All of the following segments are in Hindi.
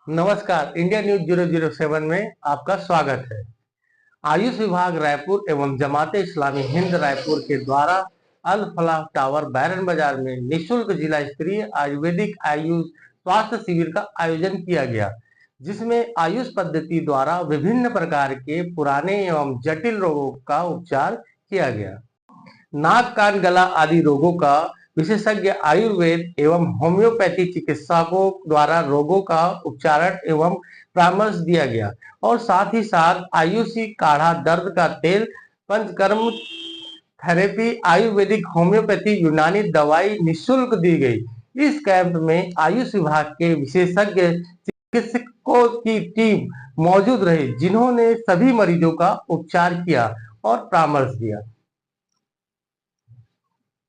नमस्कार, इंडिया न्यूज 007 में आपका स्वागत है। आयुष विभाग रायपुर एवं जमाते इस्लामी हिंद रायपुर के द्वारा अल फलाह टावर बैरन बाजार में निःशुल्क जिला स्तरीय आयुर्वेदिक आयुष स्वास्थ्य शिविर का आयोजन किया गया, जिसमें आयुष पद्धति द्वारा विभिन्न प्रकार के पुराने एवं जटिल रोगों का उपचार किया गया। नाक कान गला आदि रोगों का विशेषज्ञ आयुर्वेद एवं होम्योपैथी चिकित्सकों द्वारा रोगों का उपचारण एवं परामर्श दिया गया और साथ ही साथ आयुषी काढ़ा, दर्द का तेल, पंचकर्म थेरेपी, आयुर्वेदिक, होम्योपैथी, यूनानी दवाई निःशुल्क दी गई। इस कैंप में आयुष विभाग के विशेषज्ञ चिकित्सकों की टीम मौजूद रही, जिन्होंने सभी मरीजों का उपचार किया और परामर्श दिया।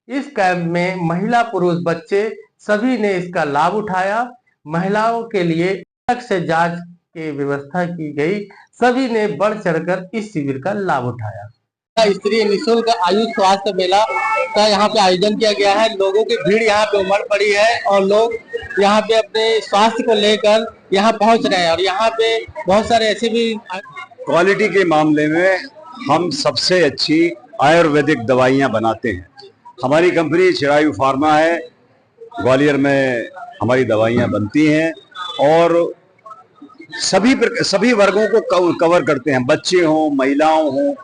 इस कैंप में महिला, पुरुष, बच्चे सभी ने इसका लाभ उठाया। महिलाओं के लिए अलग से जांच की व्यवस्था की गई। सभी ने बढ़ चढ़कर इस शिविर का लाभ उठाया। स्तरीय निःशुल्क आयुष स्वास्थ्य मेला का यहाँ पे आयोजन किया गया है। लोगों की भीड़ यहाँ पे उमड़ पड़ी है और लोग यहाँ पे अपने स्वास्थ्य को लेकर यहाँ पहुँच रहे हैं और यहाँ पे बहुत सारे ऐसे भी क्वालिटी के मामले में हम सबसे अच्छी आयुर्वेदिक दवाइयाँ बनाते हैं। हमारी कंपनी चिरायु फार्मा है। ग्वालियर में हमारी दवाइयाँ बनती हैं और सभी वर्गों को कवर करते हैं। बच्चे हों, महिलाओं हों,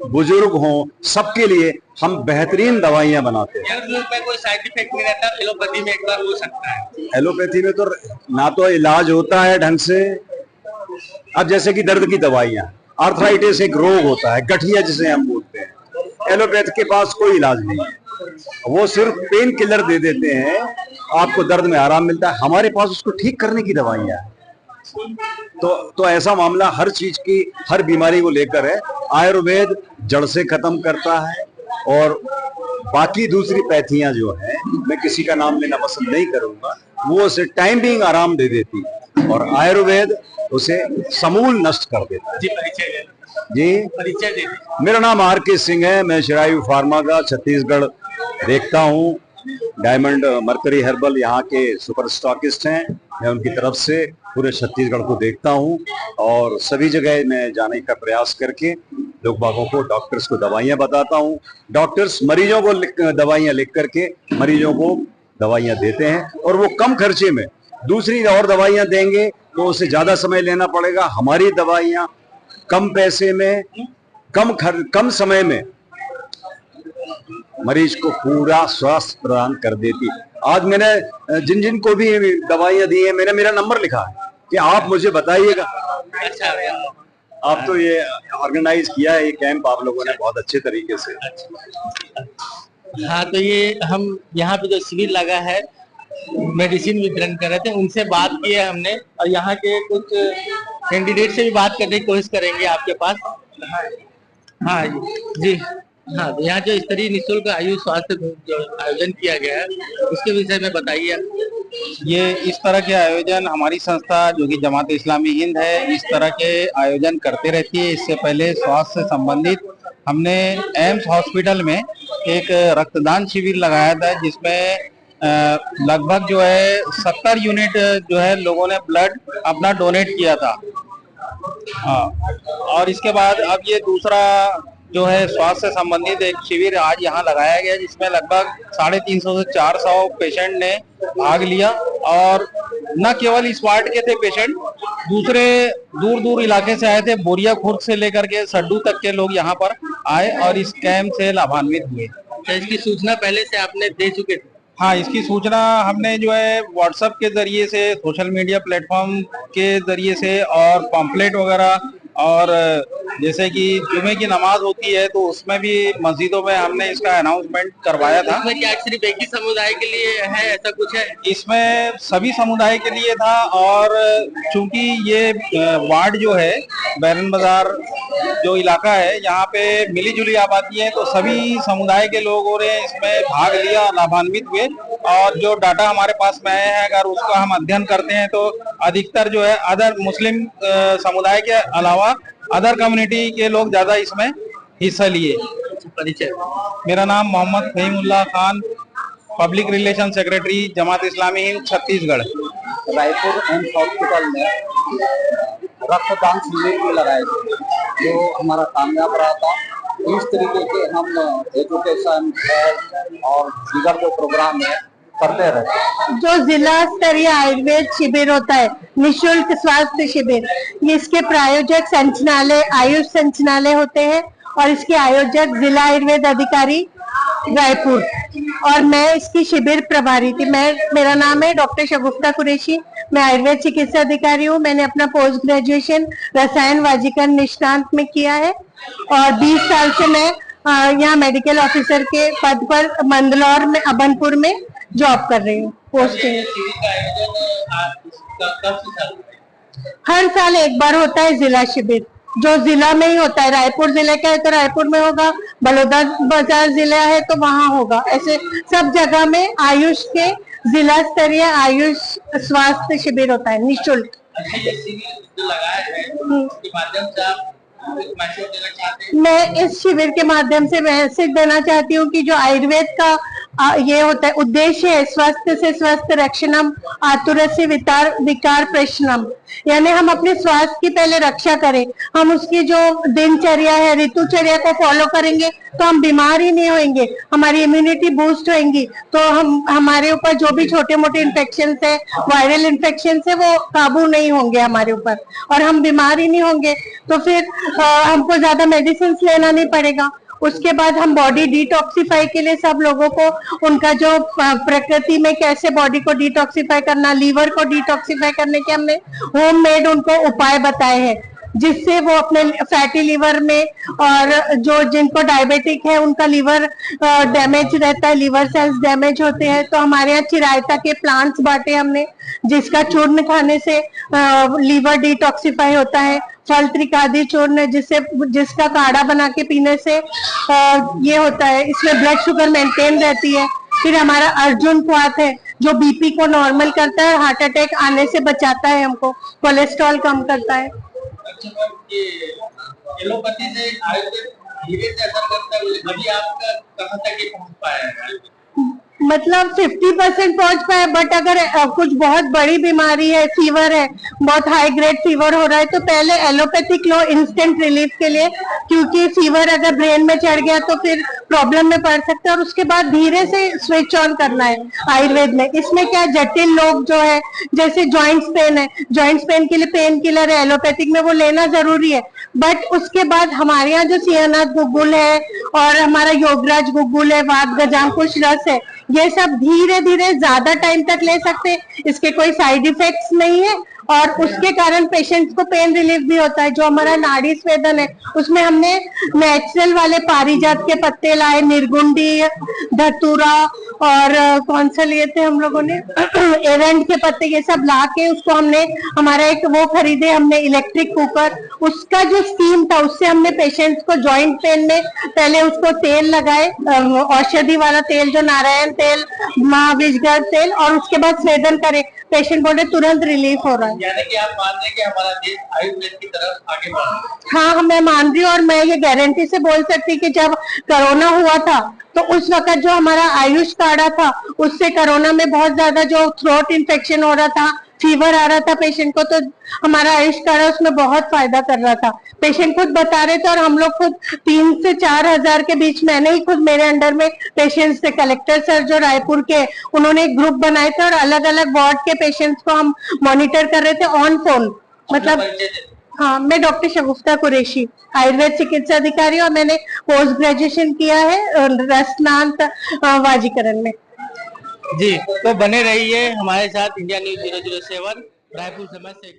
बुजुर्ग हों, सबके लिए हम बेहतरीन दवाइयाँ बनाते हैं। में कोई साइड इफेक्ट नहीं रहता। एलोपैथी में एक बार हो सकता है। एलोपैथी में तो ना तो इलाज होता है ढंग से। अब जैसे कि दर्द की दवाइयाँ, आर्थराइटिस एक रोग होता है, गठिया जिसे हम बोलते हैं। एलोपैथ के पास कोई इलाज नहीं है, वो सिर्फ पेन किलर दे देते हैं, आपको दर्द में आराम मिलता है। हमारे पास उसको ठीक करने की दवाइयाँ हैं। तो ऐसा मामला हर चीज की, हर बीमारी को लेकर है। आयुर्वेद जड़ से खत्म करता है और बाकी दूसरी पैथियां जो है, मैं किसी का नाम लेना पसंद नहीं करूंगा, वो उसे टाइम बिंग आराम दे देती है और आयुर्वेद उसे समूल नष्ट कर देता है। जी, परिचय दे दीजिए। मेरा नाम RK सिंह है। मैं चिरायु फार्मा का छत्तीसगढ़ देखता हूँ। डायमंड मरकरी हर्बल यहाँ के सुपर स्टॉकिस्ट हैं। मैं उनकी तरफ से पूरे छत्तीसगढ़ को देखता हूँ और सभी जगह मैं जाने का प्रयास करके लोग बागों को, डॉक्टर्स को दवाइयाँ बताता हूँ। डॉक्टर्स मरीजों को दवाइयाँ लिख करके मरीजों को दवाइयाँ देते हैं और वो कम खर्चे में दूसरी और दवाइयाँ देंगे तो उसे ज्यादा समय लेना पड़ेगा। हमारी दवाइयाँ कम पैसे में, कम समय में मरीज को पूरा स्वास्थ्य प्रदान कर देती। आज मैंने जिन जिन को भी दवाइयाँ दी है, मैंने मेरा नंबर लिखा है कि आप मुझे बताइएगा। अच्छा, आप तो ये ऑर्गेनाइज किया है ये कैंप आप लोगों ने बहुत अच्छे तरीके से। हाँ, तो ये हम यहाँ पे जो शिविर लगा है, मेडिसिन वितरण कर रहे थे, उनसे बात की है हमने और यहाँ के कुछ कैंडिडेट से भी बात करने की कोशिश करेंगे आपके पास। हाँ जी, हाँ, तो यहाँ जो स्तरीय निःशुल्क आयुष स्वास्थ्य जो आयोजन किया गया है, उसके विषय में बताइए। ये इस तरह के आयोजन हमारी संस्था जो कि जमात इस्लामी हिंद है, इस तरह के आयोजन करते रहती है। इससे पहले स्वास्थ्य से संबंधित हमने एम्स हॉस्पिटल में एक रक्तदान शिविर लगाया था, जिसमें लगभग जो है 70 यूनिट जो है लोगों ने ब्लड अपना डोनेट किया था। और इसके बाद अब ये दूसरा जो है स्वास्थ्य से संबंधित एक शिविर आज यहाँ लगाया गया, जिसमें लगभग 350 से 400 पेशेंट ने भाग लिया और न केवल इस वार्ड के थे पेशेंट, दूसरे दूर दूर इलाके से आए थे। बोरिया खुर्द से लेकर के सड्डू तक के लोग यहाँ पर आए और इस कैंप से लाभान्वित हुए। तो इसकी सूचना पहले से आपने दे चुके थे? हाँ, इसकी सूचना हमने जो है व्हाट्सएप के जरिए से, सोशल मीडिया प्लेटफॉर्म के जरिए से और पम्फलेट वगैरह, और जैसे कि जुमे की नमाज होती है तो उसमें भी मस्जिदों में हमने इसका अनाउंसमेंट करवाया था। इसमें क्या सिर्फ एक ही समुदाय के लिए है, ऐसा कुछ है? इसमें सभी समुदाय के लिए था और चूंकि ये वार्ड जो है बैरन बाजार जो इलाका है, यहाँ पे मिली जुली आबादी है, तो सभी समुदाय के लोगों ने इसमें भाग लिया, लाभान्वित हुए। और जो डाटा हमारे पास में आया है, अगर उसका हम अध्ययन करते हैं तो अधिकतर जो है अदर मुस्लिम समुदाय के अलावा अदर कम्युनिटी के लोग ज्यादा इसमें हिस्सा लिए। परिचय? मेरा नाम Mohammad Fahimullah Khan public relation secretary Jamaat Islami Hind Chhattisgarh. Raipur AIIMS hospital में रक्तदान शिविर भी लगाए थे जो हमारा कामयाब रहा था। इस तरीके के हम एजुकेशन और दीगर जो प्रोग्राम है करते रहते हैं। जो जिला स्तरीय आयुर्वेद शिविर होता है, निशुल्क स्वास्थ्य शिविर, इसके प्रायोजक संचालय आयुष संचालय होते हैं और इसके आयोजक जिला आयुर्वेद अधिकारी रायपुर, और मैं इसकी शिविर प्रभारी थी। मेरा नाम है डॉक्टर शगुफ्ता कुरैशी। मैं आयुर्वेद चिकित्सा अधिकारी हूँ। मैंने अपना पोस्ट ग्रेजुएशन रसायन वाजिकरण निष्णांत में किया है और 20 साल से मैं यहाँ मेडिकल ऑफिसर के पद पर मंदलौर में अबनपुर में जॉब कर रही हूँ। पोस्टिंग हर साल एक बार होता है जिला शिविर, जो जिला में ही होता है। रायपुर जिले का है तो रायपुर में होगा, बलौदा बाजार जिला है तो वहाँ होगा। ऐसे सब जगह में आयुष के जिला स्तरीय आयुष स्वास्थ्य शिविर होता है निःशुल्क। मैं इस शिविर के माध्यम से मैसेज देना चाहती हूँ कि जो आयुर्वेद का ये होता है उद्देश्य है, स्वास्थ्य से स्वस्थ रक्षणम आतुरस्य विकार प्रश्नम, यानी हम अपने स्वास्थ्य की पहले रक्षा करें। हम उसकी जो दिनचर्या है, ऋतुचर्या को फॉलो करेंगे तो हम बीमार ही नहीं होंगे, हमारी इम्यूनिटी बूस्ट होंगी, तो हमारे ऊपर जो भी छोटे मोटे इन्फेक्शन है, वायरल इन्फेक्शन है, वो काबू नहीं होंगे हमारे ऊपर और हम बीमार ही नहीं होंगे। तो फिर हमको ज्यादा मेडिसिन लेना नहीं पड़ेगा। उसके बाद हम बॉडी डिटॉक्सिफाई के लिए सब लोगों को उनका जो प्रकृति में कैसे बॉडी को डिटॉक्सिफाई करना, लीवर को डिटॉक्सिफाई करने के हमने होममेड उनको उपाय बताए हैं, जिससे वो अपने फैटी लीवर में और जो जिनको डायबिटिक है उनका लीवर डैमेज रहता है, लीवर सेल्स डैमेज होते हैं, तो हमारे यहाँ चिरायता के प्लांट्स बांटे हमने, जिसका चूर्ण खाने से लीवर डिटॉक्सिफाई होता है। फल त्रिकादि चूर्ण जिसका काढ़ा बना के पीने से ये होता है, इसमें ब्लड शुगर मेंटेन रहती है। फिर हमारा अर्जुन क्वाथ है जो बीपी को नॉर्मल करता है, हार्ट अटैक आने से बचाता है, हमको कोलेस्ट्रॉल कम करता है। एलोपैथी से आयुर्वेद धीरे से असर करता है, अभी आपका कहाँ तक ये पहुँच पाया है? मतलब 50% पहुंच पाए, बट अगर कुछ बहुत बड़ी बीमारी है, फीवर है, बहुत हाई ग्रेड फीवर हो रहा है, तो पहले एलोपैथिक लो इंस्टेंट रिलीफ के लिए, क्योंकि फीवर अगर ब्रेन में चढ़ गया तो फिर प्रॉब्लम में पड़ सकता है, और उसके बाद धीरे से स्विच ऑन करना है आयुर्वेद में। इसमें क्या जटिल लोग जो है, जैसे जॉइंट्स पेन है, जॉइंट्स पेन के लिए पेन किलर है एलोपैथिक में, वो लेना जरूरी है, बट उसके बाद हमारे यहाँ जो सियानाथ गुग्गुल है और हमारा योगराज गुग्गुल है, वात गजांकुश रस है, ये सब धीरे धीरे ज्यादा टाइम तक ले सकते हैं, इसके कोई साइड इफेक्ट्स नहीं है और उसके कारण पेशेंट्स को पेन रिलीफ भी होता है। जो हमारा नाड़ी स्वेदन है उसमें हमने नेचुरल वाले पारिजात के पत्ते लाए, निर्गुंडी, धतूरा और कौन सा लिए थे हम लोगों ने एरंड के पत्ते, ये सब ला के उसको हमने, हमारा एक वो खरीदे हमने इलेक्ट्रिक कुकर, उसका जो स्टीम था उससे हमने पेशेंट्स को जॉइंट पेन में पहले उसको तेल लगाए, औषधि वाला तेल जो नारायण तेल, महाविजगर तेल, और उसके बाद स्वेदन करे, पेशेंट बोले तुरंत रिलीफ हो रहा है। यानी कि आप मान रहे हैं कि हमारा देश आयुर्वेद की तरफ आगे बढ़ रहा है? हाँ, मैं मान रही हूँ और मैं ये गारंटी से बोल सकती कि जब कोरोना हुआ था तो उस वक्त जो हमारा आयुष काढ़ा था उससे कोरोना में बहुत ज्यादा जो थ्रोट इन्फेक्शन हो रहा था, फीवर आ रहा था पेशेंट को, तो हमारा आयुष काढ़ा उसमें बहुत फायदा कर रहा था। पेशेंट खुद बता रहे थे और हम लोग खुद 3 से 4 हजार के बीच, मैंने ही खुद, मेरे अंडर में पेशेंट्स थे, कलेक्टर सर जो रायपुर के, उन्होंने एक ग्रुप बनाए थे और अलग अलग वार्ड के पेशेंट्स को हम मॉनिटर कर रहे थे ऑन फोन। मतलब हाँ, मैं डॉक्टर शगुफ्ता कुरैशी, आयुर्वेद चिकित्सा अधिकारी, और मैंने पोस्ट ग्रेजुएशन किया है रसनांत वाजीकरण में। जी, तो बने रहिए हमारे साथ इंडिया न्यूज 007 रायपुर समय से।